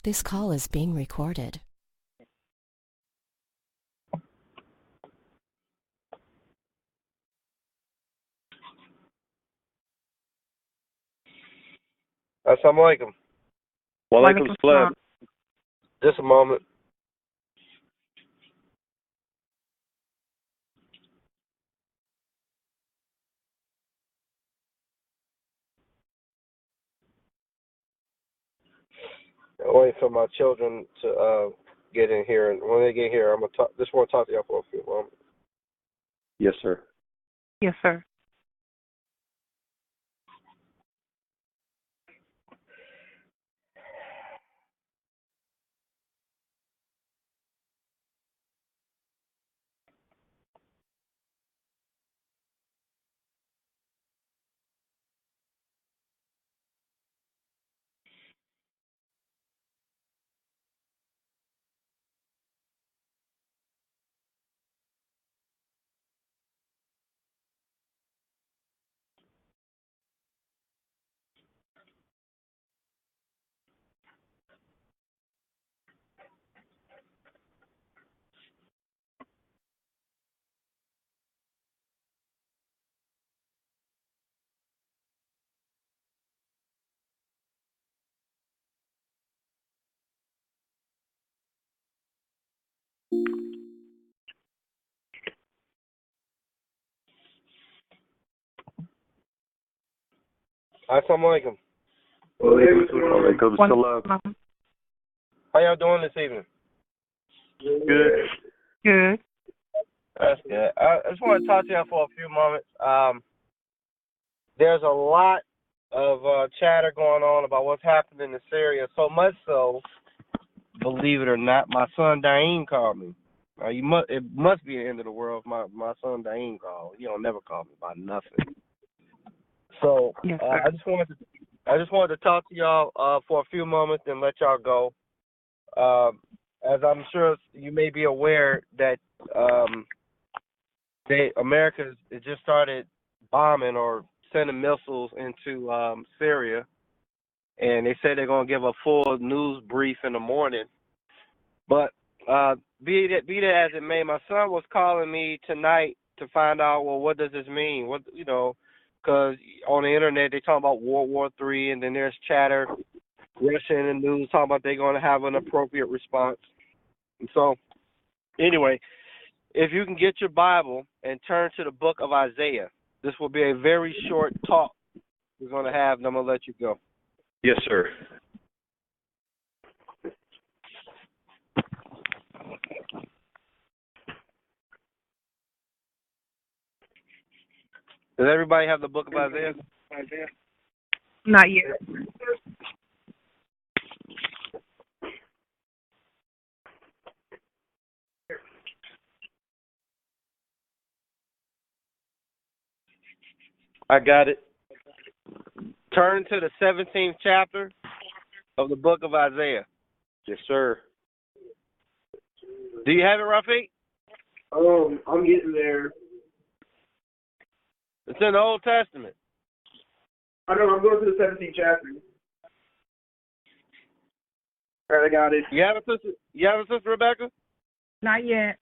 This call is being recorded. Assalamu alaikum. Walaikum salam. Just a moment. I'm waiting for my children to get in here, and when they get here, I'm gonna talk. Just want to talk to y'all for a few moments. Yes, sir. Yes, sir. Assalamu alaikum. Walaikum salam. How y'all doing this evening? Good. Good. That's good. I just want to talk to y'all for a few moments. There's a lot of chatter going on about what's happening in Syria. So much so, believe it or not, my son Daim called me. It must be the end of the world if my son Daim called. He don't never call me about nothing. So Yes, I just wanted to talk to y'all for a few moments and let y'all go. As I'm sure you may be aware that America has just started bombing or sending missiles into Syria, and they said they're going to give a full news brief in the morning. But be that as it may, my son was calling me tonight to find out, well, what does this mean? Because on the internet they talk about World War III, and then there's chatter, Russia in the news talking about they're going to have an appropriate response. And so, anyway, if you can get your Bible and turn to the book of Isaiah, this will be a very short talk we're going to have, and I'm going to let you go. Yes, sir. Does everybody have the book of Isaiah? Not yet. I got it. Turn to the 17th chapter of the book of Isaiah. Yes, sir. Do you have it, Rafiq? I'm getting there. It's in the Old Testament. I know, I'm going to the 17th chapter. All right, I got it. You have a sister, Rebecca? Not yet.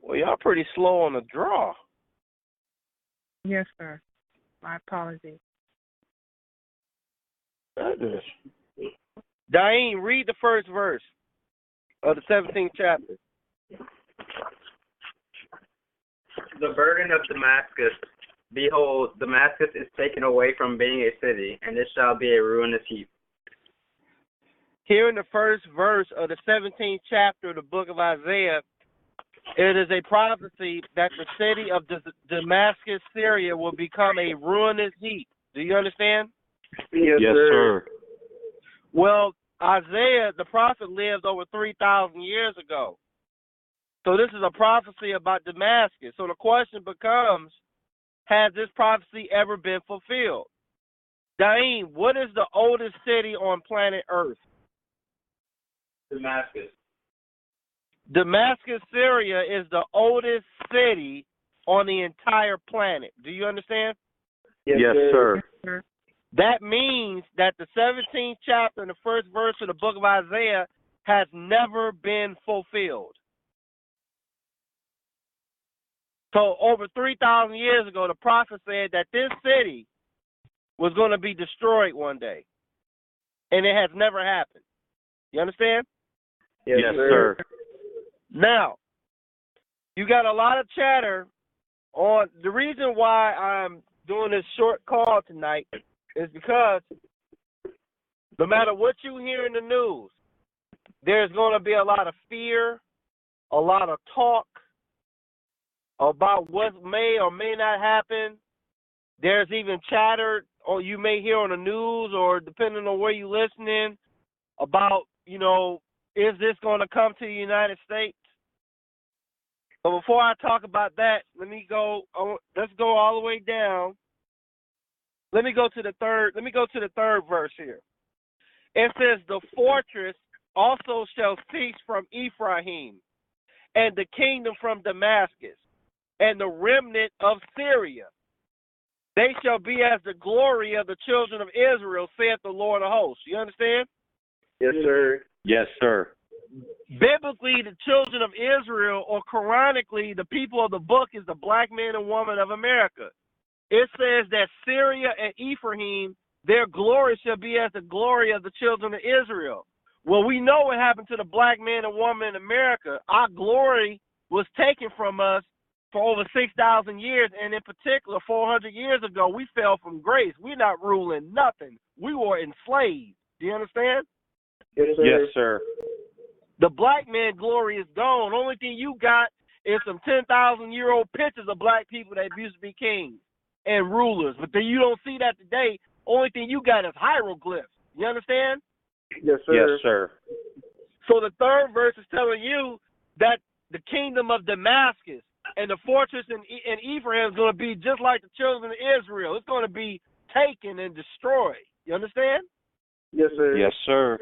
Well, y'all pretty slow on the draw. Yes, sir. My apologies. Goodness. Daim, read the first verse of the 17th chapter. The burden of Damascus. Behold, Damascus is taken away from being a city, and it shall be a ruinous heap. Here in the first verse of the 17th chapter of the book of Isaiah, it is a prophecy that the city of Damascus, Syria, will become a ruinous heap. Do you understand? Yes, sir. Well, Isaiah, the prophet, lived over 3,000 years ago. So this is a prophecy about Damascus. So the question becomes, has this prophecy ever been fulfilled? Daim, what is the oldest city on planet Earth? Damascus. Damascus, Syria is the oldest city on the entire planet. Do you understand? Yes, sir. That means that the 17th chapter and the first verse of the book of Isaiah has never been fulfilled. So over 3,000 years ago, the prophet said that this city was going to be destroyed one day. And it has never happened. You understand? Yes, sir. Now, you got a lot of chatter on the reason why I'm doing this short call tonight is because no matter what you hear in the news, there's going to be a lot of fear, a lot of talk about what may or may not happen. There's even chatter, or you may hear on the news, or depending on where you're listening, about, is this going to come to the United States? But before I talk about that, let's go all the way down. Let me go to the third verse here. It says, the fortress also shall cease from Ephraim, and the kingdom from Damascus, and the remnant of Syria. They shall be as the glory of the children of Israel, saith the Lord of hosts. You understand? Yes, sir. Yes, sir. Biblically, the children of Israel, or Quranically, the people of the book, is the black man and woman of America. It says that Syria and Ephraim, their glory shall be as the glory of the children of Israel. Well, we know what happened to the black man and woman in America. Our glory was taken from us for over 6,000 years, and in particular, 400 years ago, we fell from grace. We're not ruling nothing. We were enslaved. Do you understand? Yes, sir. Yes, sir. The black man glory is gone. Only thing you got is some 10,000-year-old pictures of black people that used to be kings and rulers. But then you don't see that today. Only thing you got is hieroglyphs. You understand? Yes, sir. Yes, sir. So the third verse is telling you that the kingdom of Damascus and the fortress in Ephraim is going to be just like the children of Israel. It's going to be taken and destroyed. You understand? Yes, sir. Yes, sir.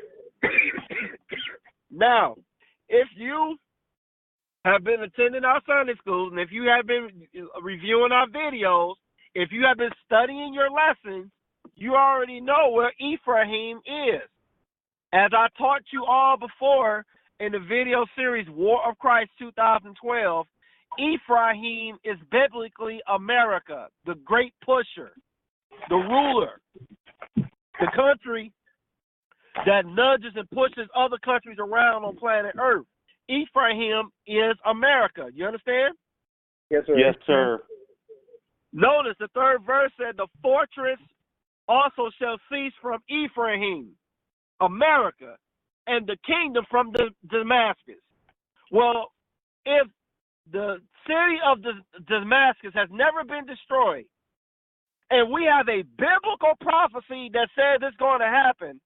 Now, if you have been attending our Sunday schools, and if you have been reviewing our videos, if you have been studying your lessons, you already know where Ephraim is. As I taught you all before in the video series War of Christ 2012, Ephraim is biblically America, the great pusher, the ruler, the country that nudges and pushes other countries around on planet Earth. Ephraim is America. You understand? Yes, sir. Yes, sir. Notice the third verse said, the fortress also shall cease from Ephraim, America, and the kingdom from Damascus. Well, if the city of Damascus has never been destroyed, and we have a biblical prophecy that says it's going to happen,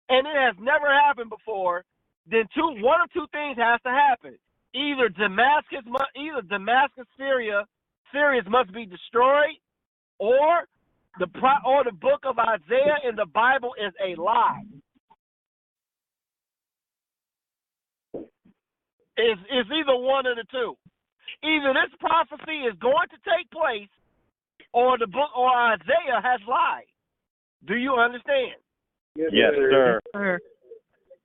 and it has never happened before, then one of two things has to happen. Either Damascus, Syria must be destroyed, or the book of Isaiah in the Bible is a lie. It's either one of the two. Either this prophecy is going to take place, or the book or Isaiah has lied. Do you understand? Yes, sir.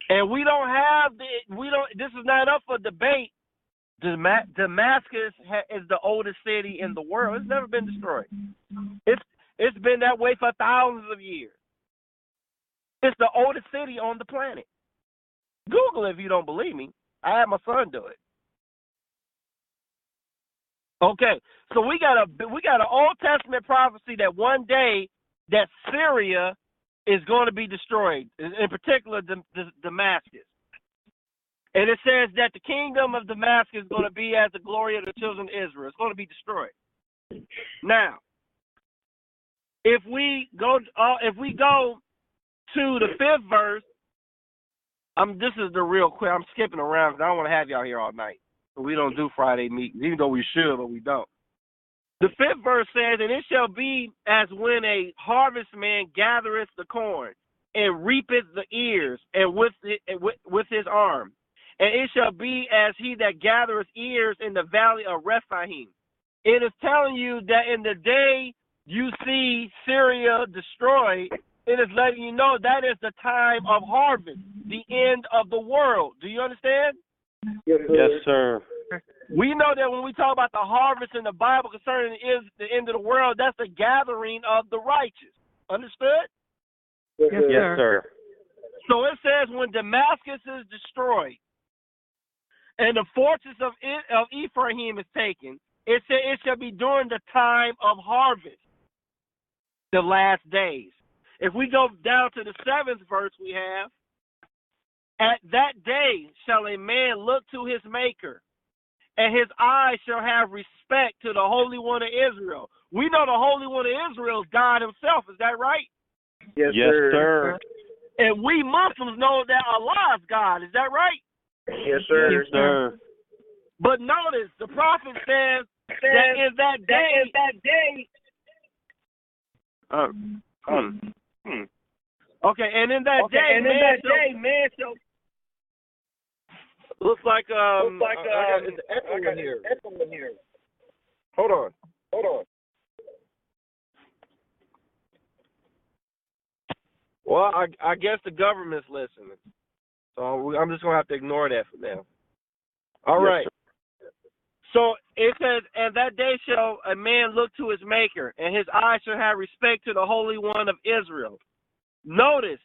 And this is not up for debate. Damascus is the oldest city in the world. It's never been destroyed. It's been that way for thousands of years. It's the oldest city on the planet. Google it if you don't believe me. I had my son do it. Okay, so we got an Old Testament prophecy that one day that Syria is going to be destroyed, in particular Damascus. And it says that the kingdom of Damascus is going to be as the glory of the children of Israel. It's going to be destroyed. Now, if we go to the fifth verse, this is the real quick. I'm skipping around because I don't want to have y'all here all night. But we don't do Friday meetings, even though we should, but we don't. The fifth verse says, and it shall be as when a harvestman gathereth the corn, and reapeth the ears, and with his arm. And it shall be as he that gathereth ears in the valley of Rephaim. It is telling you that in the day you see Syria destroyed, it is letting you know that is the time of harvest, the end of the world. Do you understand? Yes, sir. Yes, sir. We know that when we talk about the harvest in the Bible concerning is the end of the world, that's the gathering of the righteous. Understood? Yes, Yes, sir. Yes, sir. So it says when Damascus is destroyed and the fortress of Ephraim is taken, it said it shall be during the time of harvest, the last days. If we go down to the 7th verse we have, at that day shall a man look to his maker, and his eyes shall have respect to the Holy One of Israel. We know the Holy One of Israel is God himself. Is that right? Yes, Yes, sir. And we Muslims know that Allah is God. Is that right? Yes, sir. Yes, sir. But notice, the prophet says that in that day. Okay, and in that day, man shall. Looks like it's echoing here. Hold on. Well, I guess the government's listening, so I'm just gonna have to ignore that for now. All right. So it says, and that day shall a man look to his maker, and his eyes shall have respect to the Holy One of Israel. Notice,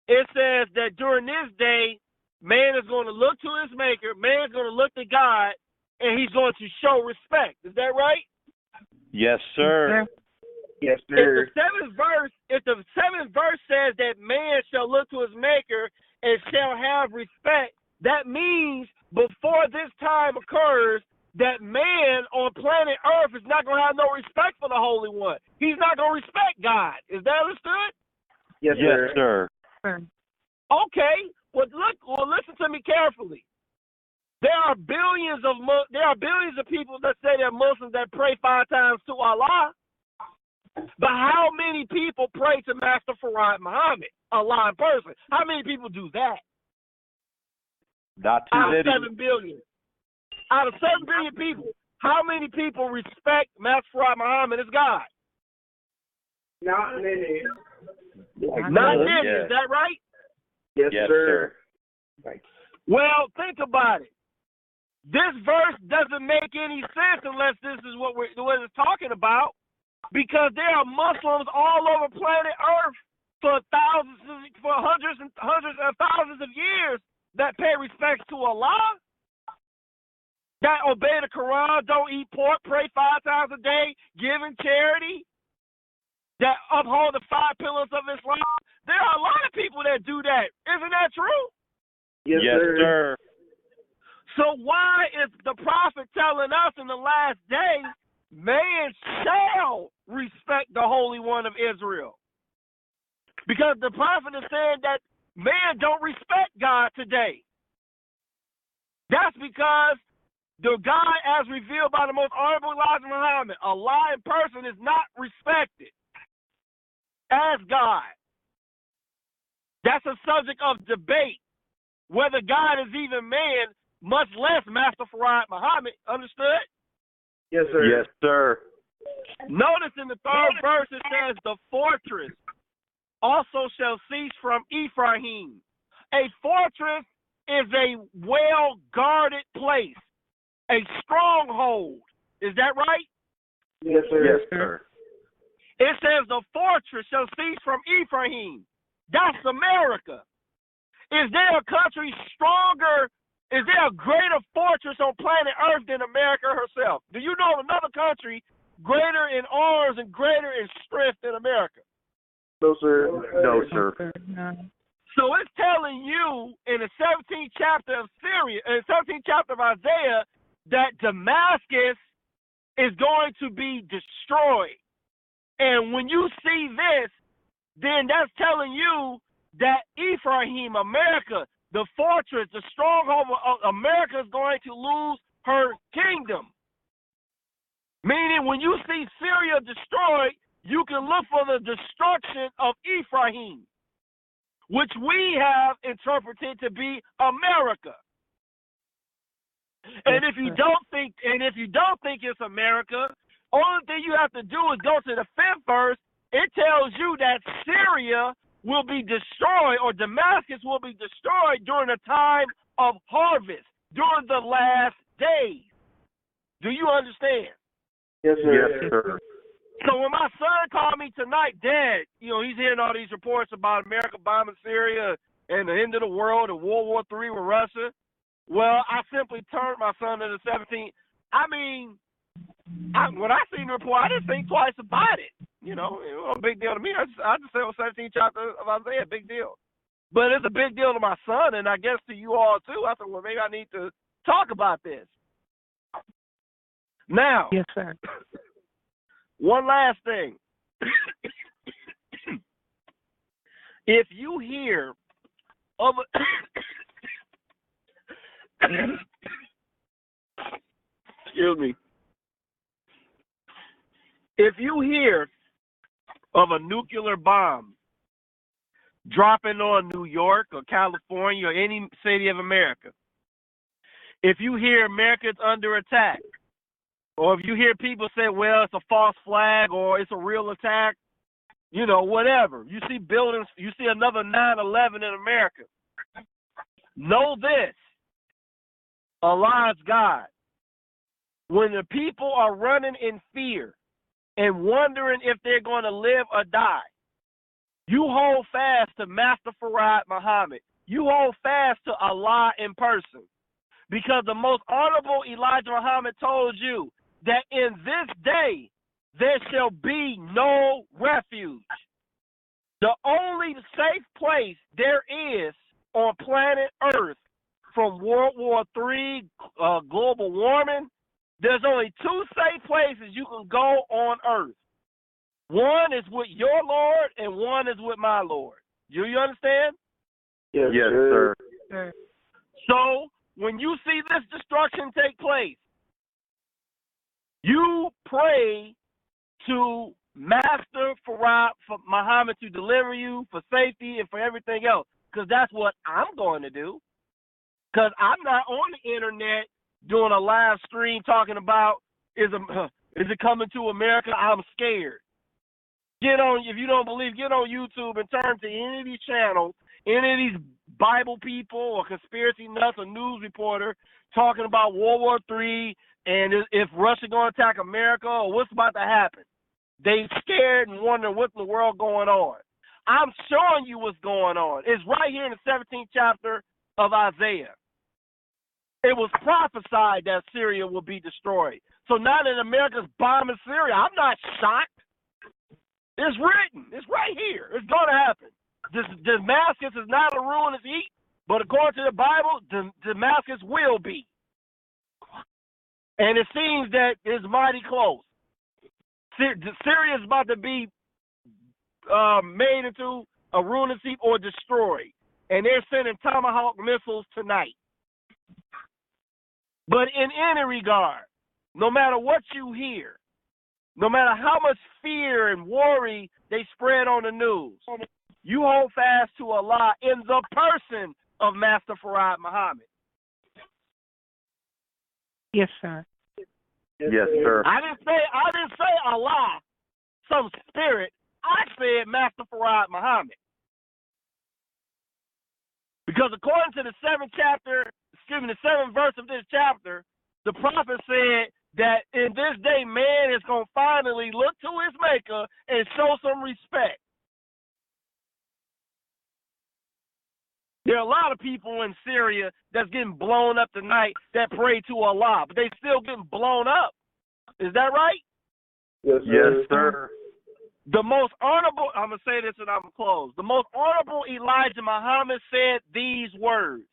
it says that during this day, man is going to look to his maker, man is going to look to God, and he's going to show respect. Is that right? Yes, sir. Yes, If sir. the seventh verse says that man shall look to his maker and shall have respect, that means before this time occurs, that man on planet Earth is not going to have no respect for the Holy One. He's not going to respect God. Is that understood? Yes, Yes, sir. Okay. Well, listen to me carefully. There are billions of people that say they're Muslims that pray 5 times to Allah. But how many people pray to Master Farad Muhammad, Allah in person? How many people do that? Not too Out of many. 7 billion. Out of 7 billion people, how many people respect Master Farad Muhammad as God? Not many. Not many, is that right? Yes, Yes, sir. sir. Well, think about it. This verse doesn't make any sense unless this is what it's talking about, because there are Muslims all over planet Earth for hundreds and thousands of years that pay respects to Allah, that obey the Quran, don't eat pork, pray 5 times a day, give in charity, that uphold the 5 pillars of Islam. There are a lot of people that do that. Isn't that true? Yes, sir. So why is the prophet telling us in the last days, man shall respect the Holy One of Israel? Because the prophet is saying that man don't respect God today. That's because the God as revealed by the most honorable Elijah Muhammad, Allah in person, is not respected as God. That's a subject of debate, whether God is even man, much less Master Farad Muhammad. Understood? Yes, sir. Yes, sir. Notice in the 3rd verse it says, the fortress also shall cease from Ephraim. A fortress is a well-guarded place, a stronghold. Is that right? Yes, sir. Yes, sir. It says the fortress shall cease from Ephraim. That's America. Is there a country stronger? Is there a greater fortress on planet Earth than America herself? Do you know of another country greater in arms and greater in strength than America? No, sir. No, sir. So it's telling you in the 17th chapter of Isaiah, that Damascus is going to be destroyed. And when you see this, then that's telling you that Ephraim, America, the fortress, the stronghold of America, is going to lose her kingdom. Meaning when you see Syria destroyed, you can look for the destruction of Ephraim, which we have interpreted to be America. And if you don't think it's America, Only thing you have to do is go to the 5th verse. It tells you that Syria will be destroyed, or Damascus will be destroyed during the time of harvest, during the last days. Do you understand? Yes, sir. Yes, sir. So when my son called me tonight, Dad, he's hearing all these reports about America bombing Syria and the end of the world and World War III with Russia. Well, I simply turned my son to the 17th. I mean, when I seen the report, I didn't think twice about it. It was a big deal to me. I just said it was 17th chapter of Isaiah, big deal. But it's a big deal to my son, and I guess to you all too. I said, well, maybe I need to talk about this. Now, Yes, sir. one last thing. If you hear of excuse me. If you hear of a nuclear bomb dropping on New York or California or any city of America, if you hear America's under attack, or if you hear people say, well, it's a false flag or it's a real attack, whatever. You see buildings, you see another 9/11 in America. Know this. Allah is God. When the people are running in fear and wondering if they're going to live or die, you hold fast to Master Farad Muhammad. You hold fast to Allah in person. Because the most honorable Elijah Muhammad told you that in this day there shall be no refuge. The only safe place there is on planet Earth from World War III, global warming, there's only 2 safe places you can go on Earth. One is with your Lord and one is with my Lord. You understand? Yes, Yes, sir. sir. So, when you see this destruction take place, you pray to Master Farad Muhammad to deliver you for safety and for everything else, because that's what I'm going to do. Because I'm not on the internet doing a live stream talking about is it coming to America? I'm scared. If you don't believe, get on YouTube and turn to any of these channels, any of these Bible people or conspiracy nuts or news reporter talking about World War III and if Russia going to attack America or what's about to happen. They scared and wondering what's in the world going on. I'm showing you what's going on. It's right here in the 17th chapter of Isaiah. It was prophesied that Syria will be destroyed. So now that America's bombing Syria, I'm not shocked. It's written. It's right here. It's going to happen. Damascus is not a ruinous heap, but according to the Bible, Damascus will be. And it seems that it's mighty close. Syria is about to be made into a ruinous heap or destroyed. And they're sending Tomahawk missiles tonight. But in any regard, no matter what you hear, no matter how much fear and worry they spread on the news, you hold fast to Allah in the person of Master Farad Muhammad. Yes, sir. Yes, sir. I didn't say Allah, some spirit. I said Master Farad Muhammad. Because according to the 7th verse of this chapter, the prophet said that in this day man is going to finally look to his maker and show some respect. There are a lot of people in Syria that's getting blown up tonight that pray to Allah, but they still getting blown up. Is that right? Yes, sir. Yes, sir. The most honorable, I'm going to say this and I'm going to close. The most honorable Elijah Muhammad said these words.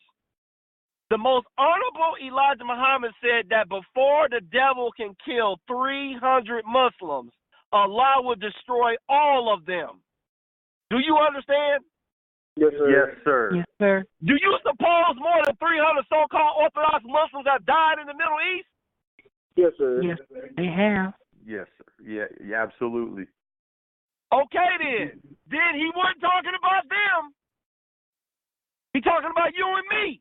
The most honorable Elijah Muhammad said that before the devil can kill 300 Muslims, Allah will destroy all of them. Do you understand? Yes, sir. Yes, sir. Yes, sir. Do you suppose more than 300 so-called Orthodox Muslims have died in the Middle East? Yes, sir. Yes, they have. Yes, sir. Yeah, absolutely. Okay, then. Then he wasn't talking about them. He's talking about you and me.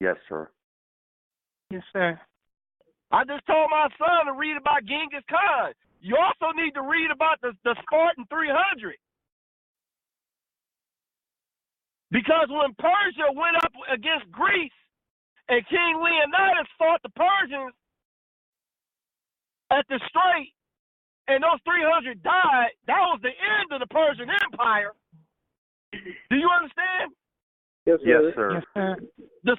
Yes, sir. Yes, sir. I just told my son to read about Genghis Khan. You also need to read about the Spartan 300. Because when Persia went up against Greece and King Leonidas fought the Persians at the Strait, and those 300 died, that was the end of the Persian Empire. Do you understand? Yes, sir. Yes, sir. Yes, sir. The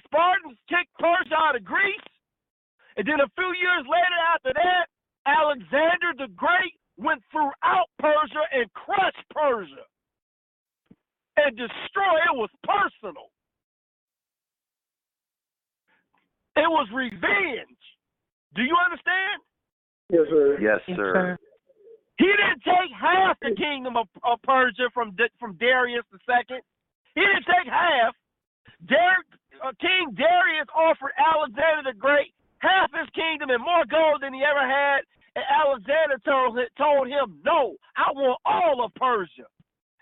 Spartans kicked Persia out of Greece, and then a few years later after that, Alexander the Great went throughout Persia and crushed Persia and destroyed. It was personal. It was revenge. Do you understand? Yes, sir. Yes, Yes, sir. sir. He didn't take half the kingdom of Persia from Darius II. He didn't take half. King Darius offered Alexander the Great half his kingdom and more gold than he ever had. And Alexander told him, no, I want all of Persia.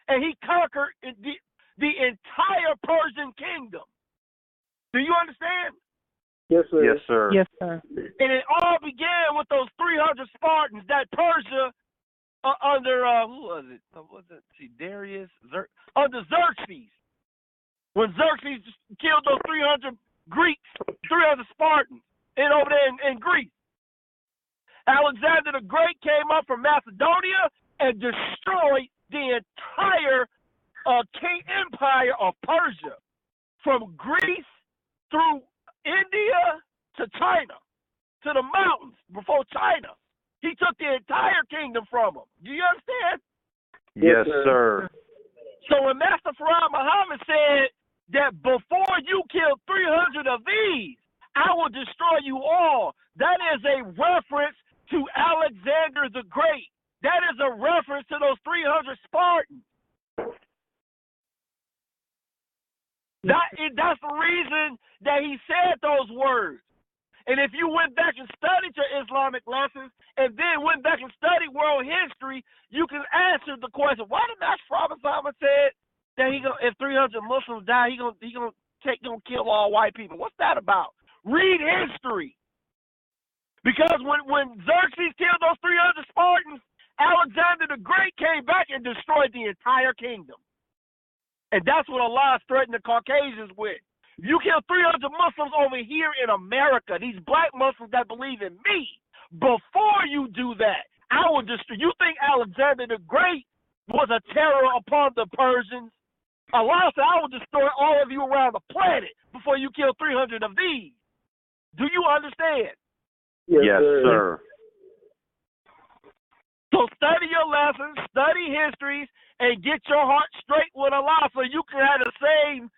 And he conquered the entire Persian kingdom. Do you understand? Yes, sir. Yes, sir. Yes, sir. And it all began with those 300 Spartans that Persia, under, who was it? Darius? Under Xerxes. When Xerxes killed those 300 Greeks, 300 Spartans, and over there in Greece. Alexander the Great came up from Macedonia and destroyed the entire king empire of Persia, from Greece through India to China, to the mountains before China. He took the entire kingdom from them. Do you understand? Yes, Yes, sir. So when Master Farad Muhammad said that before you kill 300 of these, I will destroy you all, that is a reference to Alexander the Great. That is a reference to those 300 Spartans. That's the reason that he said those words. And if you went back and studied your Islamic lessons and then went back and studied world history, you can answer the question, why did Master Farad Muhammad said that if 300 Muslims die, he gonna kill all white people? What's that about? Read history. Because when Xerxes killed those 300 Spartans, Alexander the Great came back and destroyed the entire kingdom. And that's what Allah threatened the Caucasians with. You kill 300 Muslims over here in America, these black Muslims that believe in me, before you do that, I will destroy. You think Alexander the Great was a terror upon the Persians? Allah said, I will destroy all of you around the planet before you kill 300 of these. Do you understand? Yes, sir. So study your lessons, study histories, and get your heart straight with Allah so you can have the same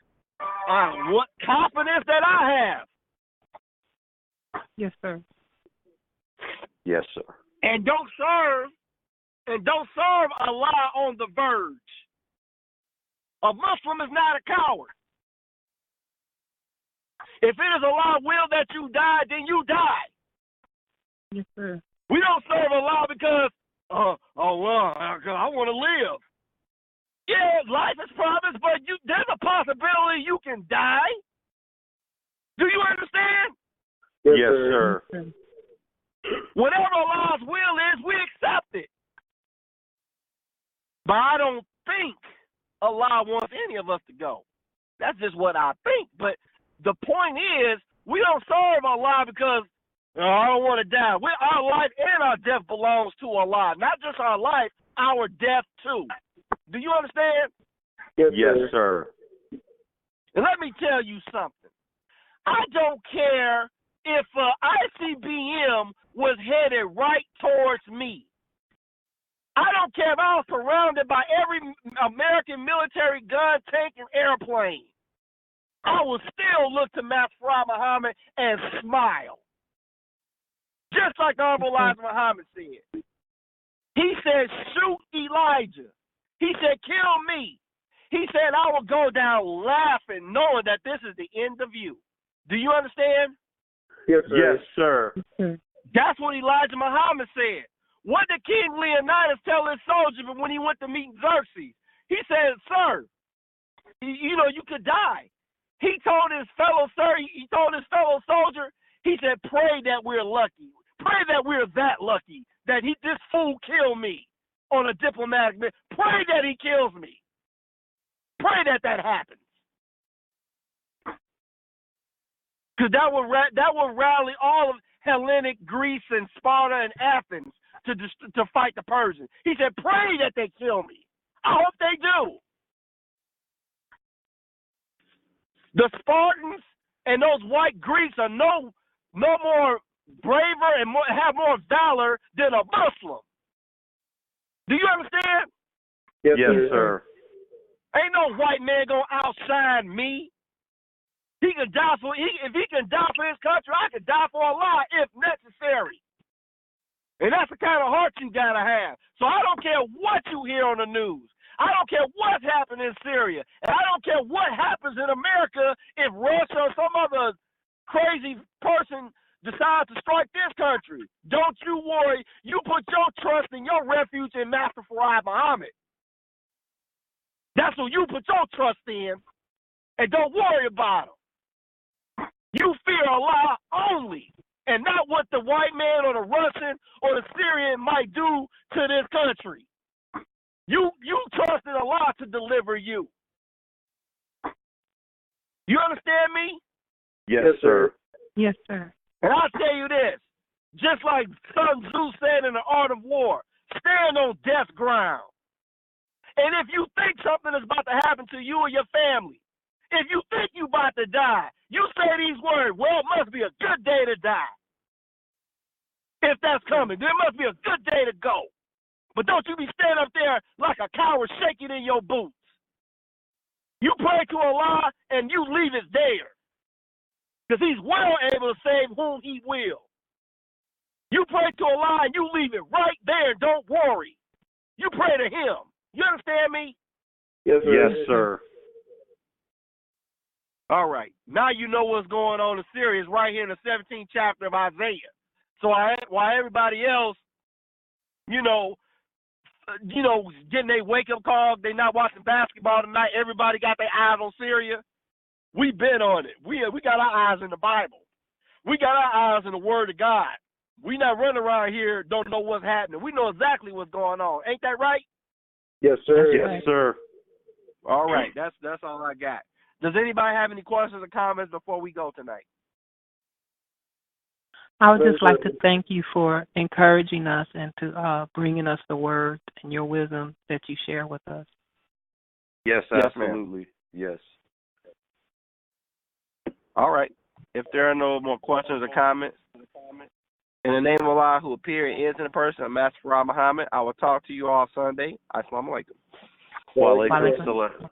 what confidence that I have. Yes, sir. Yes, sir. And don't serve Allah on the verge. A Muslim is not a coward. If it is Allah's will that you die, then you die. Yes, sir. We don't serve Allah because, Allah, I want to live. Yeah, life is promised, but there's a possibility you can die. Do you understand? Yes, sir. Whatever Allah's will is, we accept it. But I don't think Allah wants any of us to go. That's just what I think. But the point is, we don't serve Allah because I don't want to die. Our life and our death belongs to Allah. Not just our life, our death too. Do you understand? Yes, sir. And let me tell you something. I don't care if ICBM was headed right towards me. I don't care if I was surrounded by every American military gun, tank, and airplane. I will still look to Master Farad Muhammad and smile. Just like Honorable Elijah Muhammad said. He said, shoot Elijah. He said, kill me. He said, I will go down laughing, knowing that this is the end of you. Do you understand? Yes, sir. Yes, sir. That's what Elijah Muhammad said. What did King Leonidas tell his soldier when he went to meet Xerxes? He said, sir, you could die. He told his fellow soldier, He said, pray that we're lucky. Pray that we're that lucky that this fool kill me on a diplomatic mission. Pray that he kills me. Pray that happens. Because that will rally all of Hellenic Greece and Sparta and Athens to fight the Persians. He said, pray that they kill me. I hope they do. The Spartans and those white Greeks are no more braver and have more valor than a Muslim. Do you understand? Yes, sir. Ain't no white man gonna outshine me. He can die if he can die for his country, I can die for Allah if necessary. And that's the kind of heart you gotta have. So I don't care what you hear on the news. I don't care what's happening in Syria. And I don't care what happens in America if Russia or some other crazy person decides to strike this country. Don't you worry. You put your trust and your refuge in Master Farad Muhammad. That's who you put your trust in. And don't worry about him. You fear Allah only, and not what the white man or the Russian or the Syrian might do to this country. You trusted Allah to deliver you. You understand me? Yes, sir. Yes, sir. And I'll tell you this, just like Sun Tzu said in The Art of War, stand on death's ground. And if you think something is about to happen to you or your family, if you think you're about to die, you say these words, well, it must be a good day to die. If that's coming, there must be a good day to go. But don't you be standing up there like a coward shaking in your boots. You pray to Allah and you leave it there. Because he's well able to save whom he will. You pray to Allah and you leave it right there. Don't worry. You pray to him. You understand me? Yes, sir. Yes, sir. All right. Now you know what's going on in Syria. It's right here in the 17th chapter of Isaiah. So while everybody else, getting their wake-up call, they not watching basketball tonight, everybody got their eyes on Syria. We've been on it. We got our eyes in the Bible. We got our eyes in the Word of God. We not running around here, don't know what's happening. We know exactly what's going on. Ain't that right? Yes, sir. Yes, sir. All right. That's all I got. Does anybody have any questions or comments before we go tonight? I would just like to thank you for encouraging us and to bringing us the word and your wisdom that you share with us. Yes, Yes, absolutely. Yes. All right. If there are no more questions or comments, in the name of Allah who appeared and is in person, Master Farad Muhammad, I will talk to you all Sunday. Assalamu alaikum. Wa alaikum assalam.